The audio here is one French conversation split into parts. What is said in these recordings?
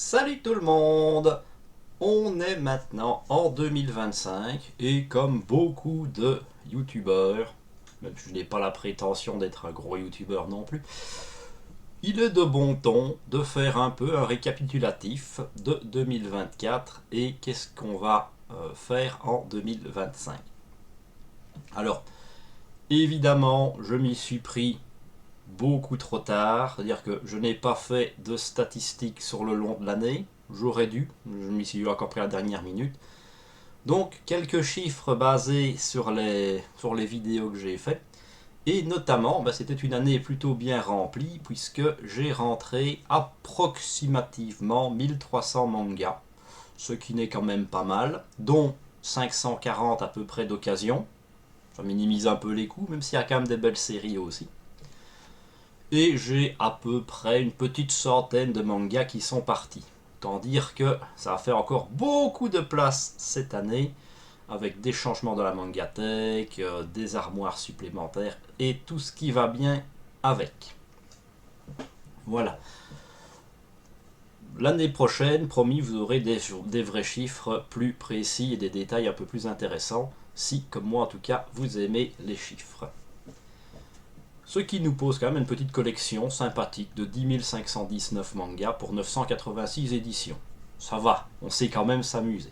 Salut tout le monde! On est maintenant en 2025 et comme beaucoup de youtubeurs, même si je n'ai pas la prétention d'être un gros youtubeur non plus, il est de bon ton de faire un peu un récapitulatif de 2024 et qu'est-ce qu'on va faire en 2025. Alors, évidemment, je m'y suis pris beaucoup trop tard, c'est-à-dire que je n'ai pas fait de statistiques sur le long de l'année, j'aurais dû, je m'y suis encore pris à la dernière minute. Donc quelques chiffres basés sur les vidéos que j'ai faites, et notamment c'était une année plutôt bien remplie puisque j'ai rentré approximativement 1300 mangas, ce qui n'est quand même pas mal, dont 540 à peu près d'occasion, ça minimise un peu les coûts, même s'il y a quand même des belles séries aussi. Et j'ai à peu près une petite centaine de mangas qui sont partis. Autant dire que ça va faire encore beaucoup de place cette année, avec des changements dans la mangatech, des armoires supplémentaires et tout ce qui va bien avec. Voilà. L'année prochaine, promis, vous aurez des vrais chiffres plus précis et des détails un peu plus intéressants, si, comme moi en tout cas, vous aimez les chiffres. Ce qui nous pose quand même une petite collection sympathique de 10 519 mangas pour 986 éditions. Ça va, on sait quand même s'amuser.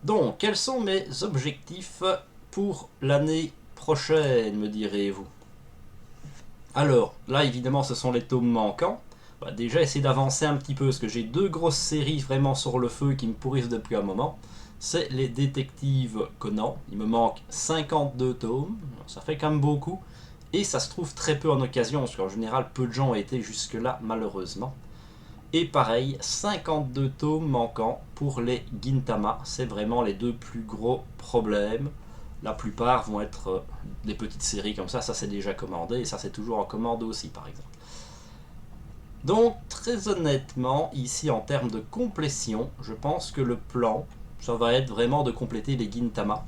Donc, quels sont mes objectifs pour l'année prochaine, me direz-vous? Alors, là évidemment ce sont les tomes manquants. Déjà essayer d'avancer un petit peu, parce que j'ai deux grosses séries vraiment sur le feu qui me pourrissent depuis un moment. C'est les détectives Conan. Il me manque 52 tomes, ça fait quand même beaucoup. Et ça se trouve très peu en occasion, parce qu'en général peu de gens ont été jusque là malheureusement. Et pareil, 52 tomes manquants pour les Gintama. C'est vraiment les deux plus gros problèmes. La plupart vont être des petites séries comme ça c'est déjà commandé, et ça c'est toujours en commande aussi par exemple. Donc très honnêtement, ici en termes de complétion, je pense que le plan, ça va être vraiment de compléter les Gintama.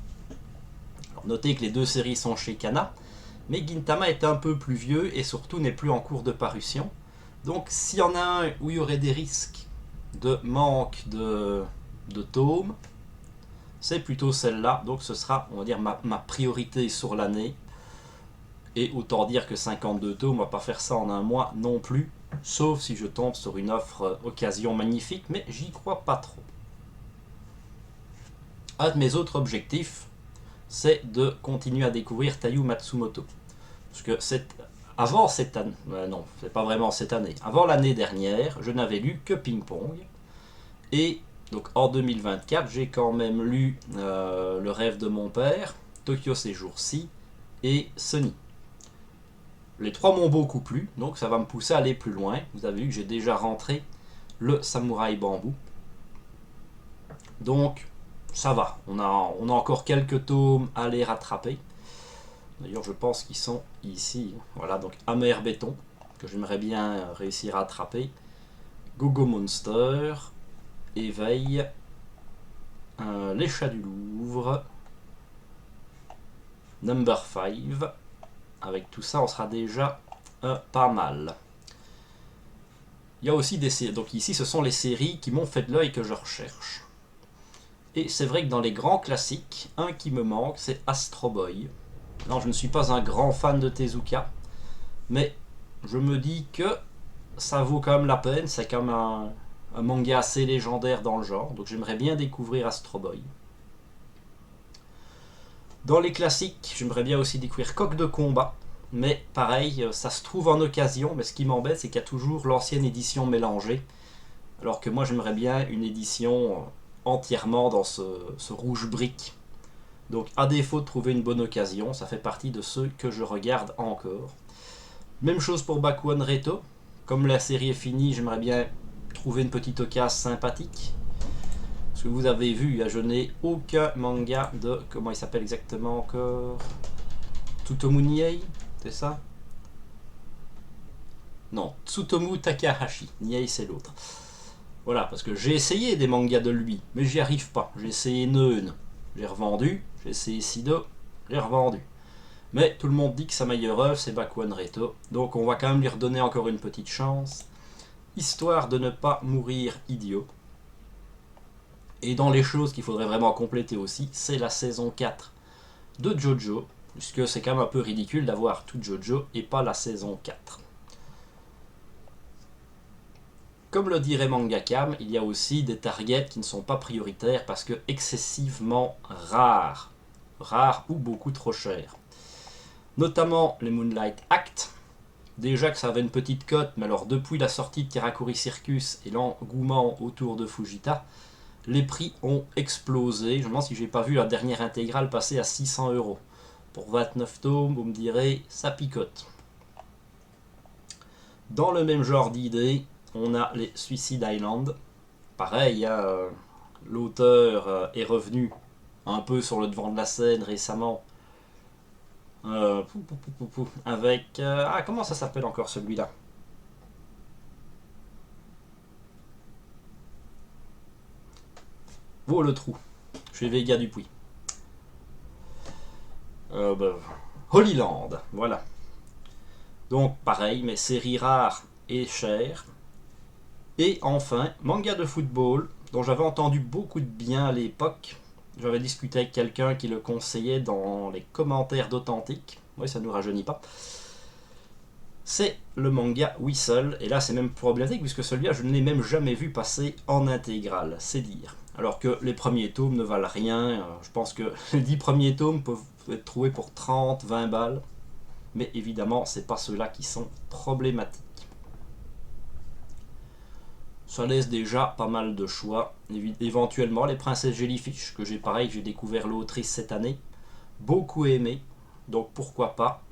Alors notez que les deux séries sont chez Kana, mais Gintama est un peu plus vieux et surtout n'est plus en cours de parution. Donc s'il y en a un où il y aurait des risques de manque de tomes, c'est plutôt celle-là. Donc ce sera, on va dire, ma priorité sur l'année. Et autant dire que 52 tomes, on va pas faire ça en un mois non plus. Sauf si je tombe sur une offre occasion magnifique, mais j'y crois pas trop. Un de mes autres objectifs, c'est de continuer à découvrir Taiyu Matsumoto. Parce que avant cette année, non, c'est pas vraiment cette année, avant l'année dernière, je n'avais lu que Ping Pong. Et donc en 2024, j'ai quand même lu Le rêve de mon père, Tokyo ces jours-ci et Sunny. Les trois m'ont beaucoup plu, donc ça va me pousser à aller plus loin. Vous avez vu que j'ai déjà rentré le Samouraï Bambou. Donc ça va, on a encore quelques tomes à les rattraper. D'ailleurs je pense qu'ils sont ici. Voilà, donc Amer Béton, que j'aimerais bien réussir à attraper. Gogo Monster, Éveil, Les Chats du Louvre, Number 5. Avec tout ça, on sera déjà pas mal. Il y a aussi des séries. Donc ici, ce sont les séries qui m'ont fait de l'œil que je recherche. Et c'est vrai que dans les grands classiques, un qui me manque, c'est Astro Boy. Non, je ne suis pas un grand fan de Tezuka, mais je me dis que ça vaut quand même la peine. C'est quand même un manga assez légendaire dans le genre, donc j'aimerais bien découvrir Astro Boy. Dans les classiques, j'aimerais bien aussi découvrir Coq de combat, mais pareil, ça se trouve en occasion, mais ce qui m'embête, c'est qu'il y a toujours l'ancienne édition mélangée, alors que moi j'aimerais bien une édition entièrement dans ce rouge brique. Donc à défaut de trouver une bonne occasion, ça fait partie de ceux que je regarde encore. Même chose pour Bakuan Reto, comme la série est finie, j'aimerais bien trouver une petite occasion sympathique. Parce que vous avez vu, je n'ai aucun manga de... Comment il s'appelle exactement encore? Tsutomu Niei, c'est ça? Non, Tsutomu Takahashi. Niei, c'est l'autre. Voilà, parce que j'ai essayé des mangas de lui, mais j'y arrive pas. J'ai essayé Neun, j'ai revendu. J'ai essayé Sido, j'ai revendu. Mais tout le monde dit que sa meilleure œuvre, c'est Bakuan Reto. Donc on va quand même lui redonner encore une petite chance. histoire de ne pas mourir idiot. Et dans les choses qu'il faudrait vraiment compléter aussi, c'est la saison 4 de Jojo, puisque c'est quand même un peu ridicule d'avoir tout Jojo et pas la saison 4. Comme le dirait Mangakam, il y a aussi des targets qui ne sont pas prioritaires parce que excessivement rares. Rares ou beaucoup trop chers. Notamment les Moonlight Act. Déjà que ça avait une petite cote, mais alors depuis la sortie de Karakuri Circus et l'engouement autour de Fujita, les prix ont explosé. Je me demande si j'ai pas vu la dernière intégrale passer à 600 €. Pour 29 tomes, vous me direz, ça picote. Dans le même genre d'idée, on a les Suicide Island. Pareil, l'auteur est revenu un peu sur le devant de la scène récemment. Avec... comment ça s'appelle encore celui-là? Vaut le trou. Chez Vega Dupuis. Holyland, voilà. Donc pareil, mais série rare et chère. Et enfin, manga de football, dont j'avais entendu beaucoup de bien à l'époque. J'avais discuté avec quelqu'un qui le conseillait dans les commentaires d'Authentique. Oui, ça ne nous rajeunit pas. C'est le manga Whistle. Et là, c'est même problématique, puisque celui-là, je ne l'ai même jamais vu passer en intégrale. C'est dire. Alors que les premiers tomes ne valent rien. Je pense que les 10 premiers tomes peuvent être trouvés pour 30, 20 balles. Mais évidemment, c'est pas ceux-là qui sont problématiques. Ça laisse déjà pas mal de choix. Éventuellement, les Princesses Jellyfish, que j'ai découvert l'autrice cette année. Beaucoup aimé. Donc pourquoi pas.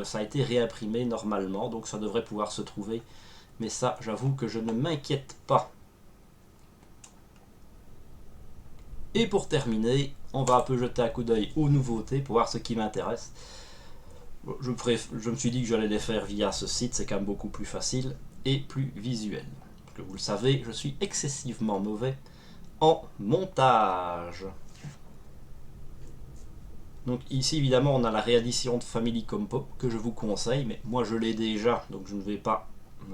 Ça a été réimprimé normalement, donc ça devrait pouvoir se trouver. Mais ça, j'avoue que je ne m'inquiète pas. Et pour terminer, on va un peu jeter un coup d'œil aux nouveautés pour voir ce qui m'intéresse. Je me suis dit que j'allais les faire via ce site, c'est quand même beaucoup plus facile et plus visuel. Parce que vous le savez, je suis excessivement mauvais en montage. Donc ici évidemment on a la réédition de Family Compo que je vous conseille, mais moi je l'ai déjà, donc je ne vais pas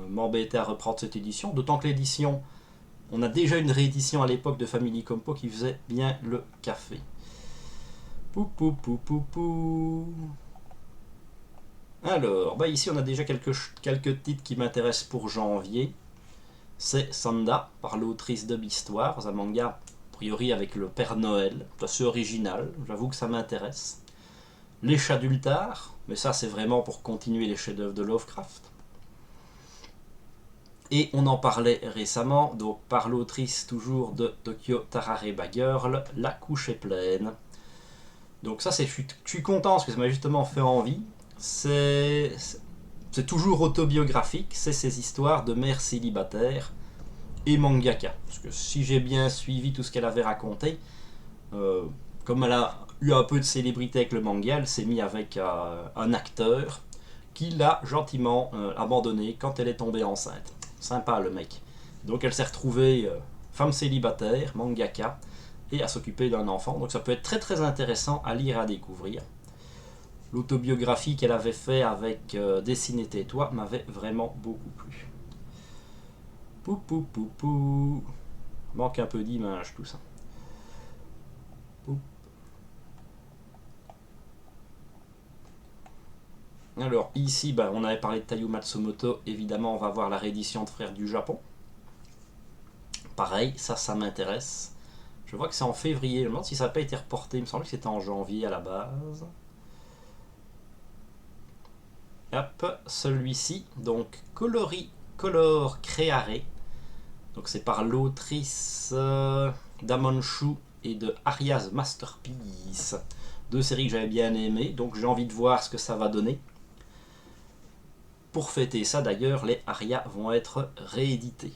m'embêter à reprendre cette édition, d'autant que l'édition, on a déjà une réédition à l'époque de Family Compo qui faisait bien le café. Pou pou pou pou pou. Alors, ici on a déjà quelques titres qui m'intéressent pour janvier. C'est Sanda, par l'autrice de Beastwars, un manga a priori avec le Père Noël, c'est assez original, j'avoue que ça m'intéresse. Les Chats d'Ultar, mais ça c'est vraiment pour continuer les chefs-d'œuvre de Lovecraft. Et on en parlait récemment, donc par l'autrice toujours de Tokyo Tarareba Girl, La couche est pleine. Donc ça, je suis content parce que ça m'a justement fait envie. C'est toujours autobiographique, c'est ces histoires de mère célibataire et mangaka. Parce que si j'ai bien suivi tout ce qu'elle avait raconté, comme elle a eu un peu de célébrité avec le manga, elle s'est mise avec un acteur qui l'a gentiment abandonnée quand elle est tombée enceinte. Sympa le mec. Donc elle s'est retrouvée femme célibataire, mangaka, et à s'occuper d'un enfant. Donc ça peut être très très intéressant à lire et à découvrir. L'autobiographie qu'elle avait fait avec Dessiner tais-toi m'avait vraiment beaucoup plu. Pou pou pou pou. Manque un peu d'image tout ça. Pou. Alors ici, on avait parlé de Taiyo Matsumoto. Évidemment, on va voir la réédition de Frères du Japon. Pareil, ça m'intéresse. Je vois que c'est en février. Je me demande si ça n'a pas été reporté. Il me semble que c'était en janvier à la base. Hop, celui-ci, donc Color Creare. Donc c'est par l'autrice d'Amonshu et de Aria's Masterpiece. Deux séries que j'avais bien aimées, donc j'ai envie de voir ce que ça va donner. Pour fêter ça d'ailleurs, les Aria vont être réédités.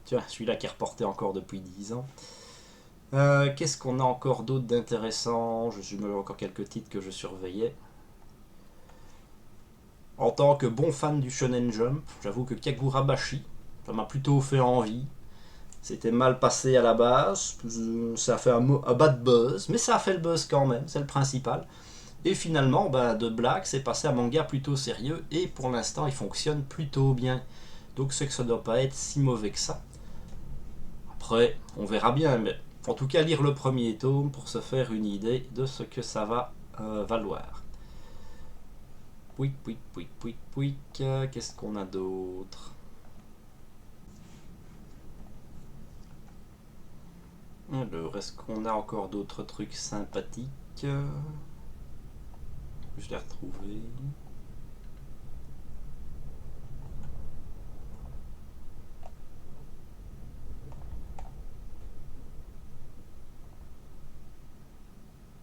Tiens, celui-là qui est reporté encore depuis 10 ans. Qu'est-ce qu'on a encore d'autre d'intéressant? Je suis encore quelques titres que je surveillais. En tant que bon fan du Shonen Jump, j'avoue que Kagurabashi, ça m'a plutôt fait envie. C'était mal passé à la base, ça a fait un bad buzz, mais ça a fait le buzz quand même, c'est le principal. Et finalement, bah, de blague, c'est passé à manga plutôt sérieux, et pour l'instant, il fonctionne plutôt bien. Donc c'est que ça doit pas être si mauvais que ça. Après, on verra bien, mais en tout cas, lire le premier tome pour se faire une idée de ce que ça va valoir. Pouic, pouic, pouic, pouic, pouic. Qu'est-ce qu'on a d'autre? Alors, est-ce qu'on a encore d'autres trucs sympathiques? Je l'ai retrouvé.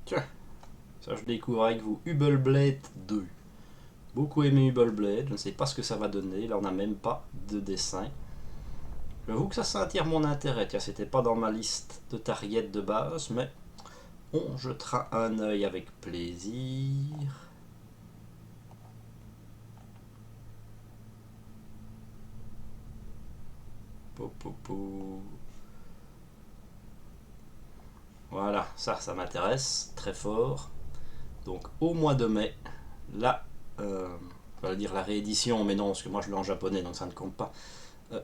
Tiens, ça je découvre avec vous. Hubble Blade 2. Beaucoup aimé Hubble Blade, je ne sais pas ce que ça va donner, là on n'a même pas de dessin. J'avoue que ça attire mon intérêt, tiens, c'était pas dans ma liste de target de base, mais on jetera un œil avec plaisir. Popopo. Voilà, ça m'intéresse très fort. Donc au mois de mai, là, on va dire la réédition, mais non, parce que moi je l'ai en japonais, donc ça ne compte pas.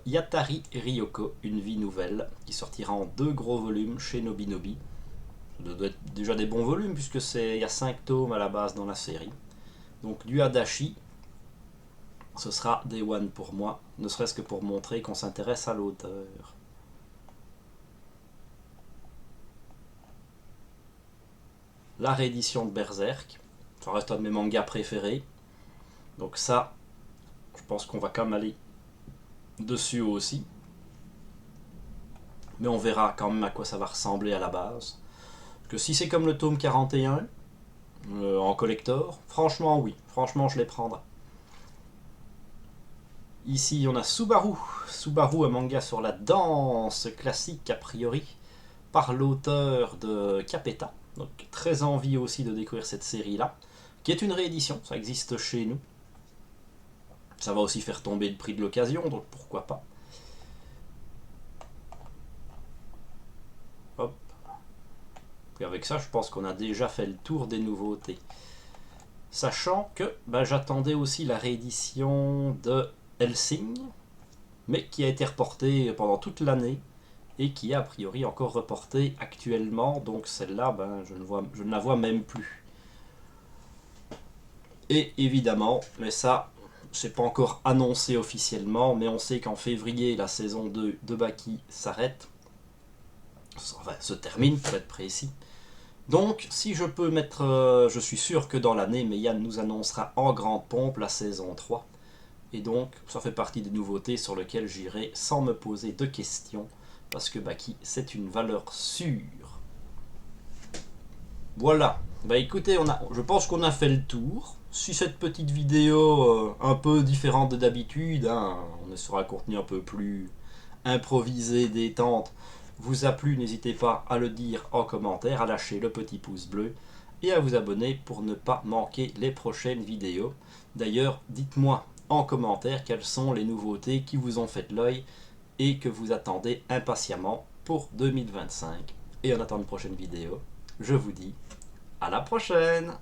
Yatari Ryoko, une vie nouvelle, qui sortira en 2 gros volumes chez Nobinobi. Ça doit être déjà des bons volumes, puisque il y a 5 tomes à la base dans la série. Donc du Hadashi, ce sera Day One pour moi, ne serait-ce que pour montrer qu'on s'intéresse à l'auteur. La réédition de Berserk, ça reste un de mes mangas préférés. Donc ça, je pense qu'on va quand même aller dessus aussi. Mais on verra quand même à quoi ça va ressembler à la base. Parce que si c'est comme le tome 41, en collector, franchement oui, franchement je les prendrai. Ici on a Subaru. Subaru, un manga sur la danse classique a priori, par l'auteur de Capeta. Donc très envie aussi de découvrir cette série là, qui est une réédition, ça existe chez nous. Ça va aussi faire tomber le prix de l'occasion, donc pourquoi pas. Hop. Puis avec ça, je pense qu'on a déjà fait le tour des nouveautés. Sachant que j'attendais aussi la réédition de Hellsing, mais qui a été reportée pendant toute l'année et qui est a priori encore reportée actuellement. Donc celle-là, je ne la vois même plus. Et évidemment, mais ça, c'est pas encore annoncé officiellement, mais on sait qu'en février, la saison 2 de Baki s'arrête. Enfin, se termine, pour être précis. Donc, si je peux mettre... je suis sûr que dans l'année, Meian nous annoncera en grande pompe la saison 3. Et donc, ça fait partie des nouveautés sur lesquelles j'irai sans me poser de questions, parce que Baki, c'est une valeur sûre. Voilà. Écoutez, je pense qu'on a fait le tour. Si cette petite vidéo un peu différente de d'habitude, hein, on est sur un contenu un peu plus improvisé, détente, vous a plu, n'hésitez pas à le dire en commentaire, à lâcher le petit pouce bleu et à vous abonner pour ne pas manquer les prochaines vidéos. D'ailleurs, dites-moi en commentaire quelles sont les nouveautés qui vous ont fait l'œil et que vous attendez impatiemment pour 2025. Et en attendant une prochaine vidéo, je vous dis à la prochaine!